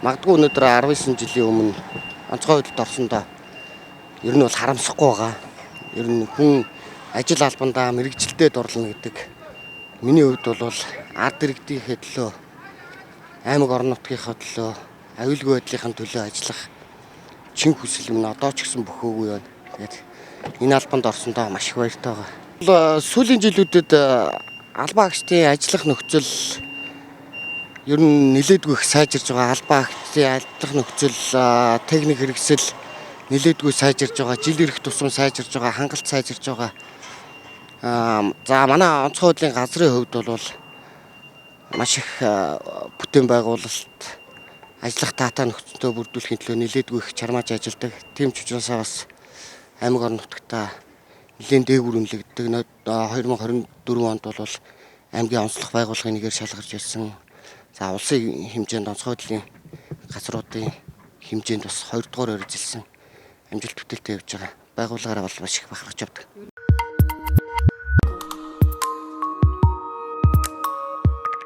Магадгүй өнөөдөр 19 жилийн өмнө онцгой худалд орсондоо ер нь бол харамсахгүй байгаа. Ер нь хүн ажил албандаа мэрэгжилтэд дурлна гэдэг миний хувьд бол ард иргэдийнхээ төлөө, аймаг орон нутгийнхаа төлөө, аюулгүй байдлын төлөө ажиллах чин хүсэл юм одоо ч гэсэн бөхөөгүй байна. Тэгээд энэ албанд орсондоо маш их баяртай байгаа. Сүүлийн жилүүдэд албан агчдын ажиллах нөхцөл ер нь нэлээдгүй их сайжирж байгаа. Албан агчдын ажиллах нөхцөл, техник хэрэгсэл нэлээдгүй сайжирж байгаа. Жил ирэх тусам сайжирж байгаа, хангалт сайжирж байгаа. За манай онцгой худлын газрын хувьд бол маш их бүтээн байгуулалт ажиллах таатай нөхцөлтөө бүрдүүлэхийн төлөө нэлээдгүй их чармааж ажилладаг. Тим ч учраас бас аймаг орон нутгатаа нэлээд дээгүүр үнэлэгддэг. 2024 онд бол аймгийн онцлог байгууллагын нэгээр шалгарч ирсэн. За улсын хэмжээнд онцгой худлын газруудын хэмжээнд бас 2 дугаар өрөжилсөн амжилт бүтээлтэй явж байгаа. Байгууллагаараа бол маш их бахархаж явдаг.